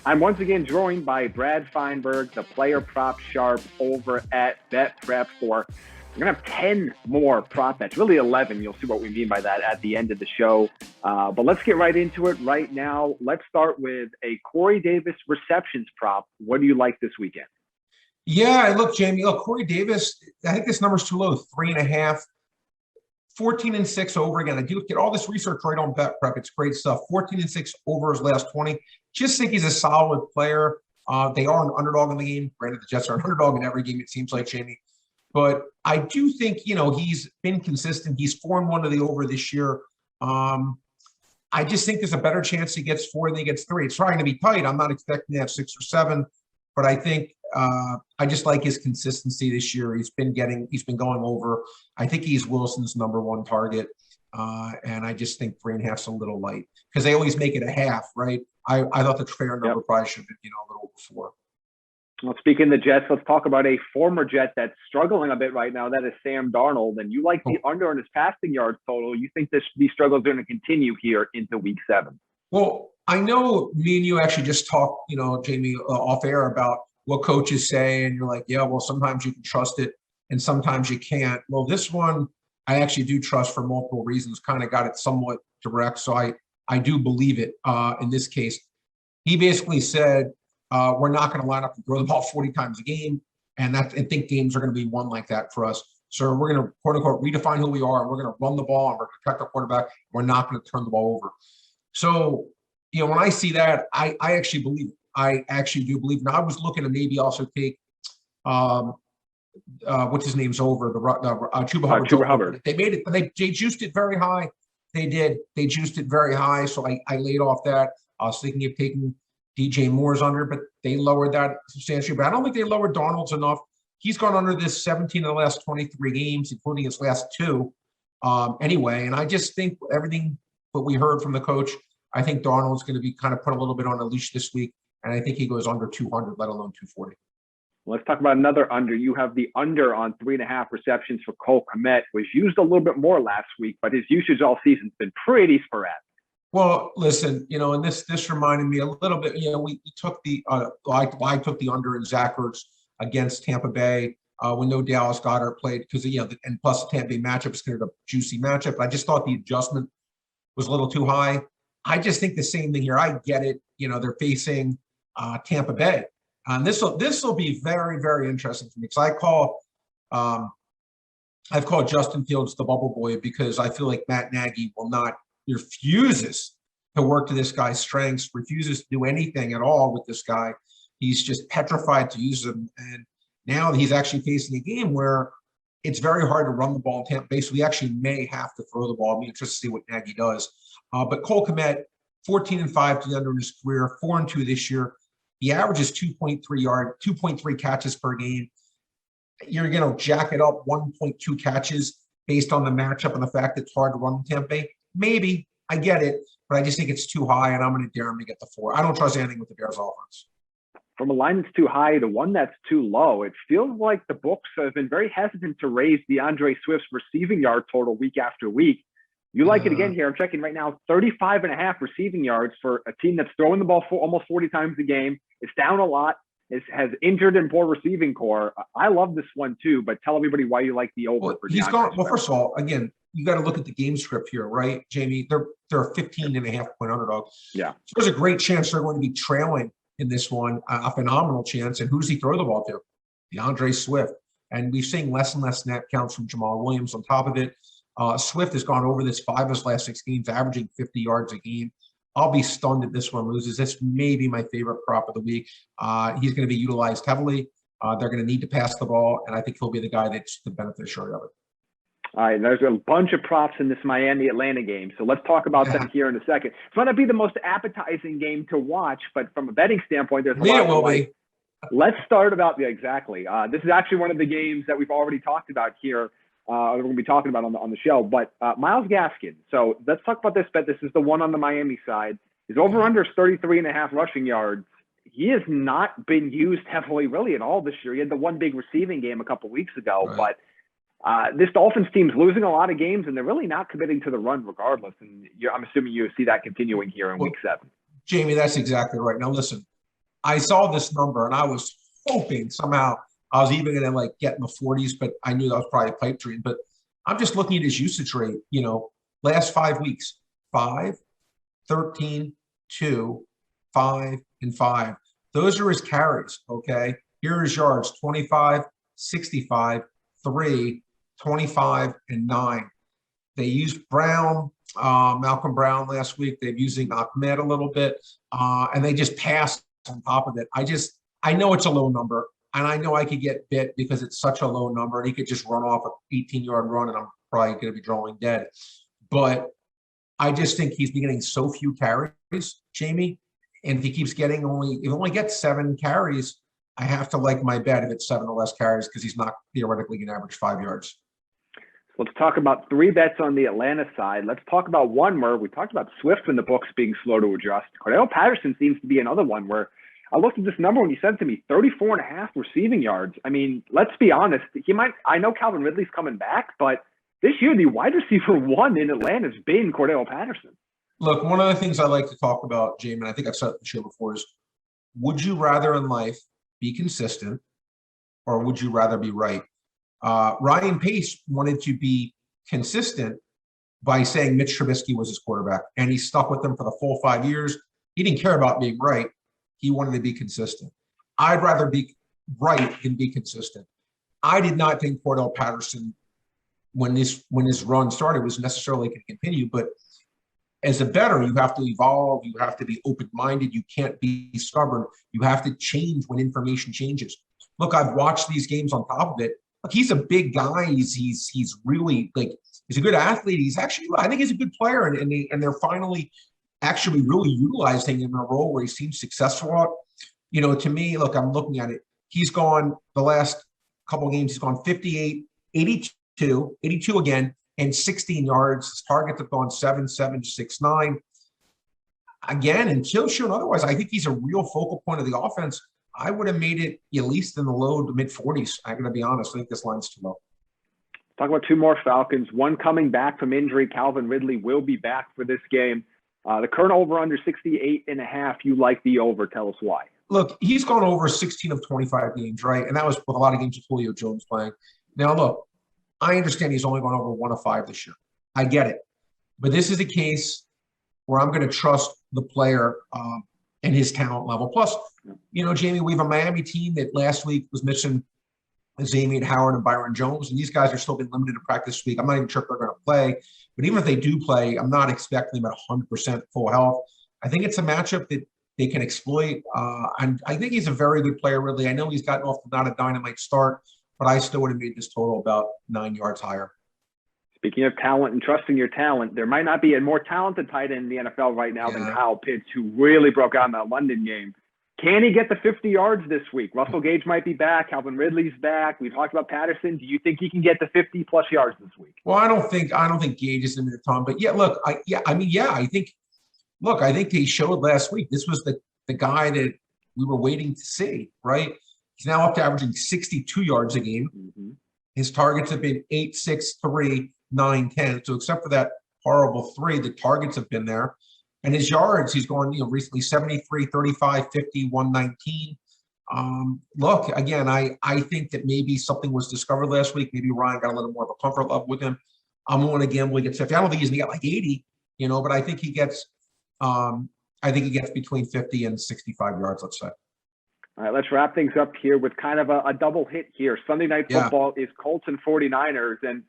I'm once again joined by Brad Feinberg, the player prop sharp over at BetPrep for we're going to have 10 more prop bets, really 11. You'll see what we mean by that at the end of the show. But let's get right into it right now. Let's start with a Corey Davis receptions prop. What do you like this weekend? Yeah, look, Jamie, Corey Davis, I think this number's too low, 3.5. 14-6 over again. I do get all this research right on BetPrep. It's great stuff. 14-6 over his last 20. Just think he's a solid player. They are an underdog in the game. Granted, the Jets are an underdog in every game, it seems like, Jamie. But I do think, he's been consistent. He's 4-1 to the over this year. I just think there's a better chance he gets 4 than he gets 3. It's trying to be tight. I'm not expecting to have 6 or 7, but I think I just like his consistency this year. He's been going over. I think he's Wilson's number 1 target. And I just think 3.5 is a little light because they always make it a half, right? I thought the fair number probably should have been, a little before. Well, speaking of the Jets, let's talk about a former Jet that's struggling a bit right now. That is Sam Darnold. And you like the under on his passing yards total. You think these struggles are going to continue here into week 7? Well, I know me and you actually just talked, Jamie, off air about what coaches say. And you're like, yeah, well, sometimes you can trust it and sometimes you can't. Well, this one I actually do trust for multiple reasons, kind of got it somewhat direct. So I do believe it in this case. He basically said, we're not going to line up and throw the ball 40 times a game. And I think games are going to be won like that for us. So we're going to, quote unquote, redefine who we are. And we're going to run the ball and we're going to protect our quarterback. We're not going to turn the ball over. So, when I see that, I actually believe it. I actually do believe. Now, I was looking to maybe also take, what's his name's over, the Chuba Hubbard. They made it, but they juiced it very high. They did. They juiced it very high. So I laid off that. I was thinking of taking DJ Moore's under, but they lowered that substantially. But I don't think they lowered Darnold's enough. He's gone under this 17 of the last 23 games, including his last 2. Anyway, and I just think everything what we heard from the coach, I think Darnold's going to be kind of put a little bit on a leash this week. And I think he goes under 200, let alone 240. Let's talk about another under. You have the under on 3.5 receptions for Cole Kmet. Was used a little bit more last week, but his usage all season has been pretty sporadic. Well, listen, and this reminded me a little bit. We took the I took the under in Zach Ertz against Tampa Bay when no Dallas Goedert played because and plus the Tampa Bay matchup is considered a juicy matchup. I just thought the adjustment was a little too high. I just think the same thing here. I get it. They're facing Tampa Bay, and this will be very, very interesting to me because I've called Justin Fields the bubble boy because I feel like Matt Nagy refuses to work to this guy's strengths, refuses to do anything at all with this guy. He's just petrified to use him. And now he's actually facing a game where it's very hard to run the ball in Tampa Bay. So we actually may have to throw the ball. I'll be interested to see what Nagy does. But Cole Kmet, 14-5 to the under in his career, 4-2 this year. He averages 2.3 catches per game. You're going to jack it up 1.2 catches based on the matchup and the fact that it's hard to run in Tampa Bay. Maybe. I get it, but I just think it's too high, and I'm going to dare him to get the 4. I don't trust anything with the Bears offense. From a line that's too high to one that's too low, it feels like the books have been very hesitant to raise DeAndre Swift's receiving yard total week after week. You like it again here. I'm checking right now, 35.5 receiving yards for a team that's throwing the ball almost 40 times a game. It's down a lot. It has injured and poor receiving core. I love this one too, but tell everybody why you like the over for he's gone. Well, first of all, again, you got to look at the game script here, right, Jamie? They're a 15.5 point underdog. Yeah. So there's a great chance they're going to be trailing in this one, a phenomenal chance. And who does he throw the ball to? DeAndre Swift. And we've seen less and less snap counts from Jamal Williams on top of it. Swift has gone over this 5 of his last 6 games, averaging 50 yards a game. I'll be stunned if this one loses. This may be my favorite prop of the week. He's going to be utilized heavily. They're going to need to pass the ball, and I think he'll be the guy that's the beneficiary of it. All right, there's a bunch of props in this Miami-Atlanta game, so let's talk about them here in a second. It's going to be the most appetizing game to watch, but from a betting standpoint, there's a lot. It will be. Let's start about exactly. This is actually one of the games that we've already talked about here. We're going to be talking about on the show, but Myles Gaskin. So let's talk about this bet. This is the one on the Miami side. His over/under is 33.5 rushing yards. He has not been used heavily really at all this year. He had the one big receiving game a couple weeks ago, but this Dolphins team's losing a lot of games, and they're really not committing to the run regardless. And I'm assuming you see that continuing here in week 7. Jamie, that's exactly right. Now, listen, I saw this number and I was hoping somehow I was even going to like get in the 40s, but I knew that was probably a pipe dream. But I'm just looking at his usage rate, last 5 weeks, 5, 13, 2, 5, and 5. Those are his carries, okay? Here are his yards, 25, 65, 3, 25, and 9. They used Brown, Malcolm Brown last week. They're using Kmet a little bit, and they just passed on top of it. I know it's a low number, and I know I could get bit because it's such a low number, and he could just run off an 18-yard run, and I'm probably going to be drawing dead. But I just think he's been getting so few carries, Jamie, and if he keeps getting if he only gets 7 carries, I have to like my bet if it's 7 or less carries because he's not theoretically going to average 5 yards. Let's talk about 3 bets on the Atlanta side. Let's talk about one where we talked about Swift in the books being slow to adjust. Patterson seems to be another one where I looked at this number when you said to me, 34.5 receiving yards. I mean, let's be honest. I know Calvin Ridley's coming back, but this year the wide receiver 1 in Atlanta has been Patterson. Look, one of the things I like to talk about, Jamie, and I think I've said it on the show before, is would you rather in life be consistent or would you rather be right? Ryan Pace wanted to be consistent by saying Mitch Trubisky was his quarterback, and he stuck with them for the full 5 years. He didn't care about being right. He wanted to be consistent. I'd rather be right than be consistent. I did not think Cordell Patterson, when this run started, was necessarily going to continue, but as a bettor, you have to evolve. You have to be open-minded. You can't be stubborn. You have to change when information changes. Look, I've watched these games on top of it. Look, he's a big guy. He's really he's a good athlete. He's actually, I think he's a good player, and they're finally actually really utilizing him in a role where he seems successful. To me, look, I'm looking at it. He's gone the last couple of games. He's gone 58, 82 again, and 16 yards. His targets have gone 7, 7, 6, 9. Again, until shown otherwise, I think he's a real focal point of the offense. I would have made it at least in the low to mid 40s. I'm going to be honest. I think this line's too low. Talk about 2 more Falcons. One coming back from injury. Calvin Ridley will be back for this game. The current over under 68.5. You like the over. Tell us why. Look, he's gone over 16 of 25 games, right? And that was with a lot of games with Julio Jones playing. Now, look, I understand he's only gone over 1 of 5 this year. I get it. But this is a case where I'm going to trust the player and his talent level. Plus, Jamie, we have a Miami team that last week was missing Xavier Howard and Byron Jones, and these guys are still being limited to practice this week. I'm not even sure if they're going to play. But even if they do play, I'm not expecting them at 100% full health. I think it's a matchup that they can exploit. And I think he's a very good player, really. I know he's gotten off to not a dynamite start, but I still would have made this total about 9 yards higher. Speaking of talent and trusting your talent, there might not be a more talented tight end in the NFL right now than Kyle Pitts, who really broke out in that London game. Can he get the 50 yards this week? Russell Gage might be back. Calvin Ridley's back. We've talked about Patterson. Do you think he can get the 50-plus yards this week? Well, I don't think Gage is in the time, but look, I think they showed last week. This was the guy that we were waiting to see, right? He's now up to averaging 62 yards a game. Mm-hmm. His targets have been 8, 6, 3, 9, 10. So except for that horrible 3, the targets have been there. And his yards, he's gone, recently 73, 35, 50, 119. Look, again, I think that maybe something was discovered last week. Maybe Ryan got a little more of a comfort level with him. I'm willing to gamble he gets 50. I don't think he's going to get like 80, but I think he gets between 50 and 65 yards, let's say. All right, let's wrap things up here with kind of a double hit here. Sunday Night Football is Colts and 49ers. And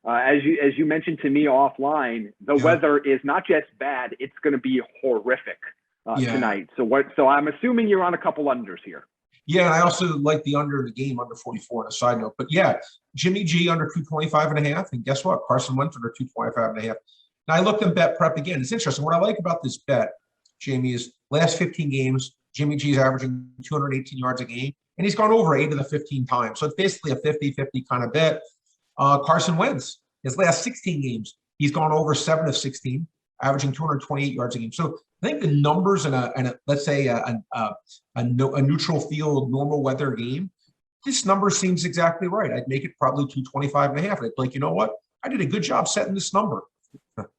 as you mentioned to me offline, the weather is not just bad, it's going to be horrific tonight. So I'm assuming you're on a couple unders here. Yeah, and I also like the under in the game, under 44 on a side note. But Jimmy G under 225.5. And guess what? Carson Wentz under 225.5. Now I looked at BetPrep again. It's interesting. What I like about this bet, Jamie, is last 15 games, Jimmy G is averaging 218 yards a game, and he's gone over 8 of the 15 times. So it's basically a 50-50 kind of bet. Carson Wentz, his last 16 games, he's gone over 7 of 16, averaging 228 yards a game. So I think the numbers in let's say a neutral field, normal weather game, this number seems exactly right. I'd make it probably 225.5. I'd be like, you know what? I did a good job setting this number.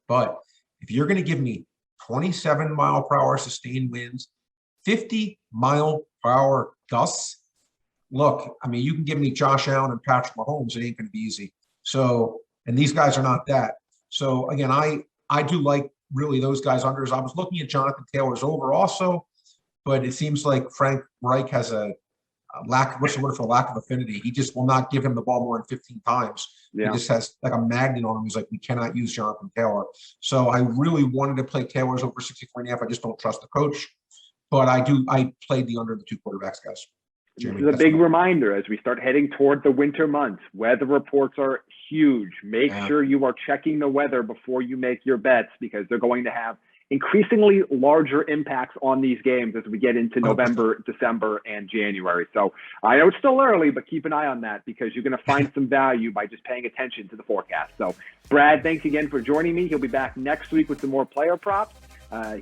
But if you're going to give me 27 mile per hour sustained winds, 50-mile-per-hour gusts. Look, I mean, you can give me Josh Allen and Patrick Mahomes. It ain't going to be easy. So, and these guys are not that. So, again, I do like really those guys unders. I was looking at Jonathan Taylor's over also, but it seems like Frank Reich has a lack, what's the word for lack of affinity? He just will not give him the ball more than 15 times. Yeah. He just has like a magnet on him. He's like, we cannot use Jonathan Taylor. So I really wanted to play Taylor's over 64.5. I just don't trust the coach. But I played the under the 2 quarterbacks, guys. Jamie, this is a big reminder as we start heading toward the winter months. Weather reports are huge. Make sure you are checking the weather before you make your bets, because they're going to have increasingly larger impacts on these games as we get into November, December, and January. So I know it's still early, but keep an eye on that, because you're going to find some value by just paying attention to the forecast. So Brad, thanks again for joining me. He'll be back next week with some more player props.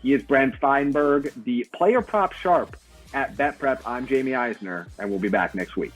He is Brad Feinberg, the player prop sharp at BetPrep. I'm Jaime Eisner, and we'll be back next week.